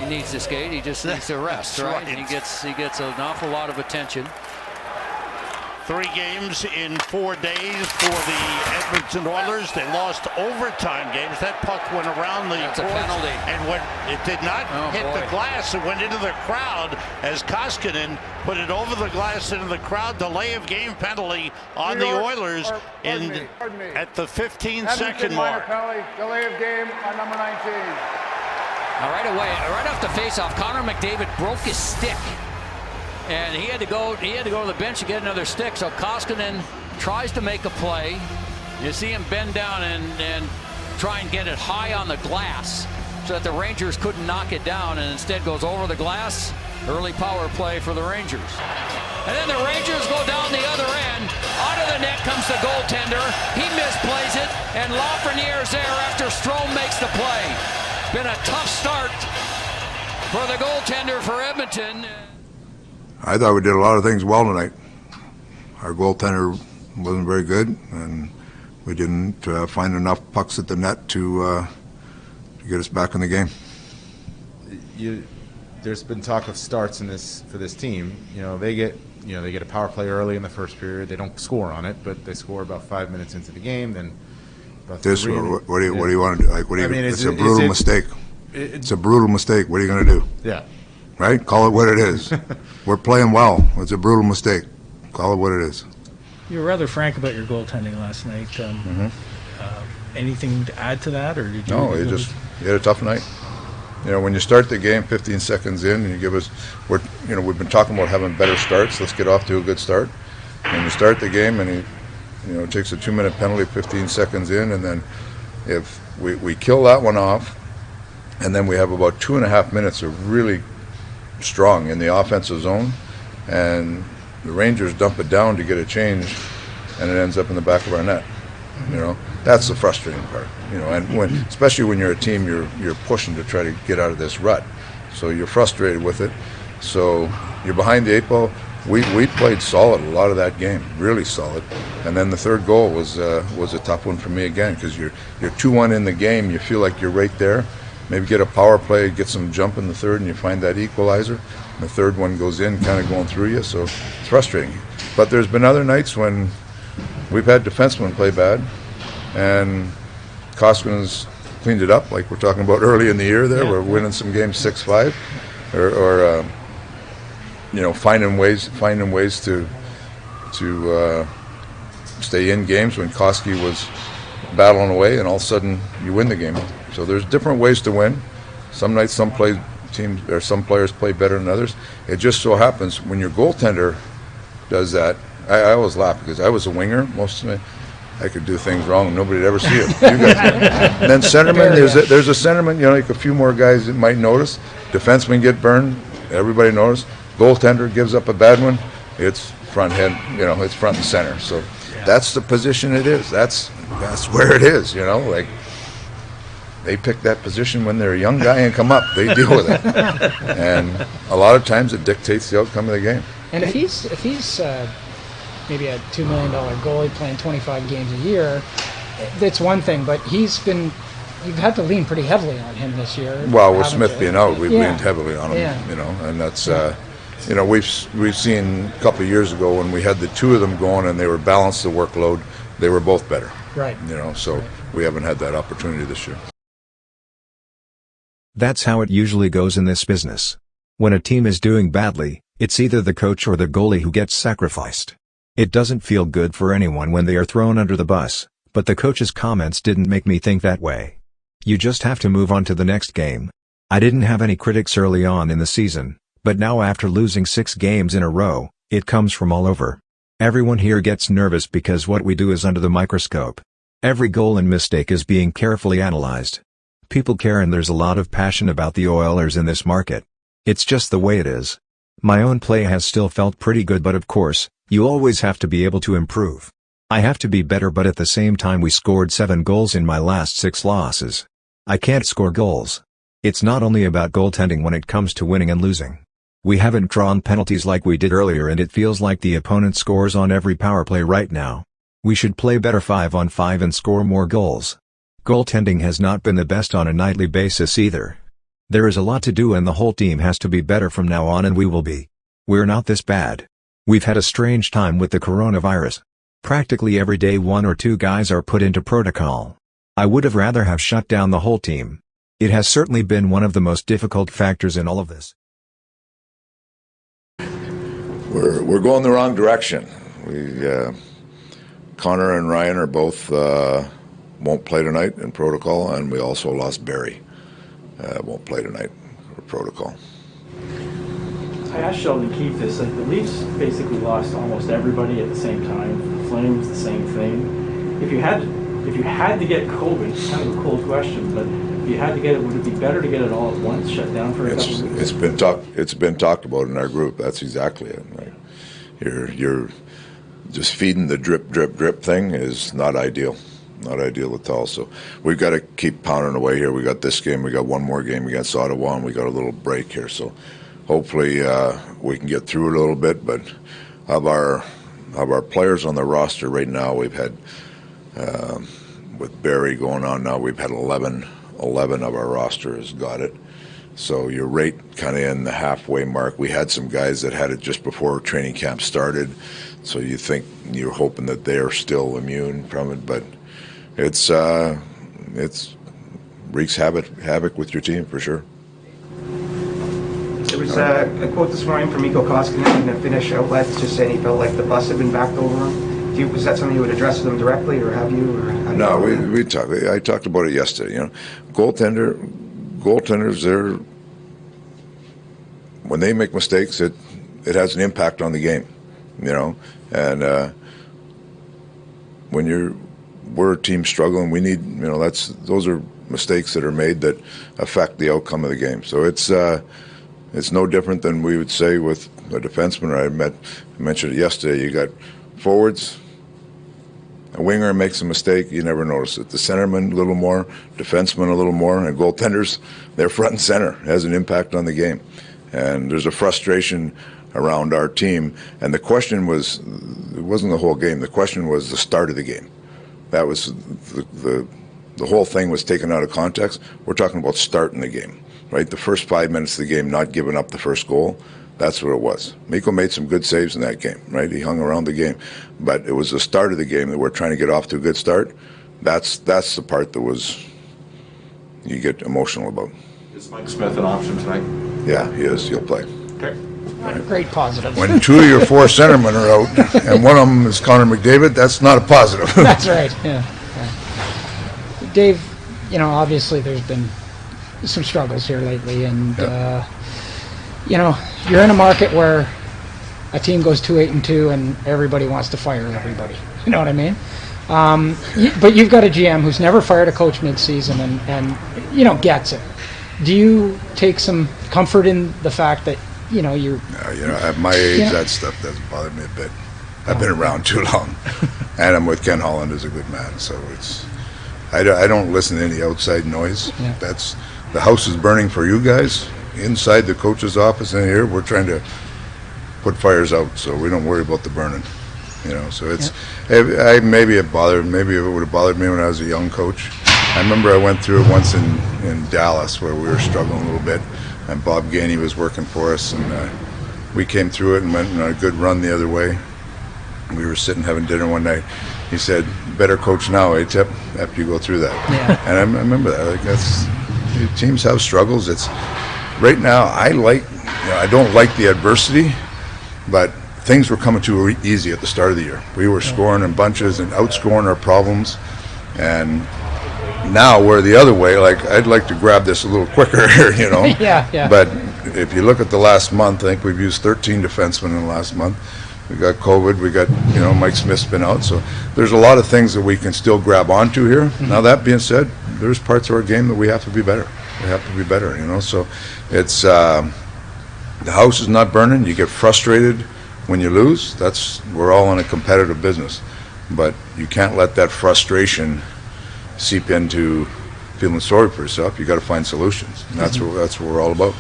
needs to skate. He just needs to rest, right? He gets an awful lot of attention. 3 games in 4 days for the Edmonton Oilers. They lost overtime games. That puck went around the That's a penalty. And when it did not hit the glass, it went into the crowd as Koskinen put it over the glass into the crowd. Delay of game penalty on the Oilers at the 15-second mark. Penalty, delay of game on number 19. Right away, right off the faceoff, Connor McDavid broke his stick. And he had to go to the bench to get another stick. So Koskinen tries to make a play. You see him bend down and try and get it high on the glass so that the Rangers couldn't knock it down, and instead goes over the glass. Early power play for the Rangers. And then the Rangers go down the other end. Out of the net comes the goaltender. He misplays it, and Lafreniere's there after Strome makes the play. Been a tough start for the goaltender for Edmonton. I thought we did a lot of things well tonight. Our goaltender wasn't very good, and we didn't find enough pucks at the net to get us back in the game. There's been talk of starts in for this team. They get a power play early in the first period. They don't score on it, but they score about 5 minutes into the game. Then what do you want to do? It's a brutal mistake. It's a brutal mistake. What are you going to do? Yeah. Right? Call it what it is. We're playing well. It's a brutal mistake. Call it what it is. You were rather frank about your goaltending last night. Anything to add to that, or did you? No, you had a tough night. When you start the game 15 seconds in, and you give us, we've been talking about having better starts. Let's get off to a good start. And you start the game, and it takes a 2-minute penalty 15 seconds in, and then if we kill that one off, and then we have about 2.5 minutes of really strong in the offensive zone, and the Rangers dump it down to get a change, and it ends up in the back of our net. That's the frustrating part. And especially when you're a team, you're pushing to try to get out of this rut, so you're frustrated with it. So you're behind the 8 ball. We played solid a lot of that game, really solid, and then the third goal was a tough one for me again, because you're 2-1 in the game. You feel like you're right there. Maybe get a power play, get some jump in the third, and you find that equalizer. And the third one goes in, kind of going through you, so it's frustrating. But there's been other nights when we've had defensemen play bad, and Koskinen's cleaned it up, like we're talking about early in the year there. We're winning some games 6-5, or finding ways to stay in games when Koski was battling away, and all of a sudden you win the game. So there's different ways to win. Some nights some players play better than others. It just so happens when your goaltender does that, I always laugh because I was a winger most of me. I could do things wrong and nobody'd ever see it. You guys. And then centerman, there's a centerman, like a few more guys that might notice. Defensemen get burned, everybody notices. Goaltender gives up a bad one, it's front head, it's front and center. So that's the position it is. That's where it is, like they pick that position when they're a young guy and come up. They deal with it. And a lot of times it dictates the outcome of the game. And if he's maybe a $2 million goalie playing 25 games a year, that's one thing, but you've had to lean pretty heavily on him this year. Well, with Smith being out, we've leaned heavily on him, and that's, we've seen a couple of years ago when we had the two of them going and they were balanced the workload, they were both better. Right. So we haven't had that opportunity this year. That's how it usually goes in this business. When a team is doing badly, it's either the coach or the goalie who gets sacrificed. It doesn't feel good for anyone when they are thrown under the bus, but the coach's comments didn't make me think that way. You just have to move on to the next game. I didn't have any critics early on in the season, but now after losing 6 games in a row, it comes from all over. Everyone here gets nervous because what we do is under the microscope. Every goal and mistake is being carefully analyzed. People care, and there's a lot of passion about the Oilers in this market. It's just the way it is. My own play has still felt pretty good, but of course, you always have to be able to improve. I have to be better, but at the same time we scored 7 goals in my last 6 losses. I can't score goals. It's not only about goaltending when it comes to winning and losing. We haven't drawn penalties like we did earlier, and it feels like the opponent scores on every power play right now. We should play better 5-on-5 and score more goals. Goaltending has not been the best on a nightly basis either. There is a lot to do and the whole team has to be better from now on, and we will be. We're not this bad. We've had a strange time with the coronavirus. Practically every day 1 or 2 guys are put into protocol. I would have rather have shut down the whole team. It has certainly been one of the most difficult factors in all of this. We're going the wrong direction. Connor and Ryan are both won't play tonight in protocol, and we also lost Barry. Won't play tonight for protocol. I asked Sheldon Keefe this. Like, the Leafs basically lost almost everybody at the same time. The Flames, the same thing. If you had to get COVID, it's kind of a cold question, but if you had to get it, would it be better to get it all at once, shut down for a couple of weeks? It's been talked about in our group. That's exactly it. Like, you're just feeding the drip, drip, drip thing is not ideal. Not ideal at all. So we've got to keep pounding away here. We got this game. We got one more game against Ottawa, and we got a little break here. So hopefully we can get through it a little bit. But of our players on the roster right now, we've had with Barry going on now, we've had 11 of our roster has got it. So you're right kind of in the halfway mark. We had some guys that had it just before training camp started. So you're hoping that they're still immune from it, but it's wreaks havoc with your team for sure. There was a quote this morning from Mikko Koskinen in the Finnish outlet just saying he felt like the bus had been backed over him. Was that something you would address to them directly, or have you? Or no, we talked. I talked about it yesterday. You know, goaltenders, when they make mistakes, it has an impact on the game. You know, and when we're a team struggling, we need, you know, those are mistakes that are made that affect the outcome of the game. So it's no different than we would say with a defenseman. I mentioned it yesterday. You got forwards, a winger makes a mistake, you never notice it. The centerman a little more, defenseman a little more, and goaltenders, they're front and center. It has an impact on the game. And there's a frustration around our team. And the question was, it wasn't the whole game. The question was the start of the game. That was the whole thing was taken out of context. We're talking about starting the game, right? The first 5 minutes of the game, not giving up the first goal. That's what it was. Mikko made some good saves in that game, right? He hung around the game. But it was the start of the game that we're trying to get off to a good start. That's the part that you get emotional about. Is Mike Smith an option tonight? Yeah, he is. He'll play. Okay. Great positive. When 2 of your 4 centermen are out, and one of them is Connor McDavid, that's not a positive. That's right. Yeah. Dave, you know, obviously there's been some struggles here lately, and you know, you're in a market where a team goes 2-8-2, and everybody wants to fire everybody. You know what I mean? But you've got a GM who's never fired a coach mid-season, and you know, gets it. Do you take some comfort in the fact that, you know, you know, at my age, that stuff doesn't bother me a bit. I've been around too long, and I'm with Ken Holland, is a good man. So I don't listen to any outside noise. Yeah. The house is burning for you guys. Inside the coach's office in here, we're trying to put fires out, so we don't worry about the burning. You know, so maybe it would have bothered me when I was a young coach. I remember I went through it once in Dallas where we were struggling a little bit, and Bob Gainey was working for us, and we came through it and went on a good run the other way. We were sitting having dinner one night. He said, "Better coach now, eh, Tip, after you go through that." Yeah. And I remember that. Like, teams have struggles. It's right now. I don't like the adversity, but things were coming too easy at the start of the year. We were scoring in bunches and outscoring our problems, and now we're the other way. Like, I'd like to grab this a little quicker, you know. Yeah. But if you look at the last month, I think we've used 13 defensemen in the last month. We got COVID. We got, you know, Mike Smith's been out. So there's a lot of things that we can still grab onto here. Mm-hmm. Now, that being said, there's parts of our game that we have to be better. We have to be better, you know. So it's the house is not burning. You get frustrated when you lose. We're all in a competitive business, but you can't let that frustration seep into feeling sorry for yourself. You got to find solutions. And that's what we're all about.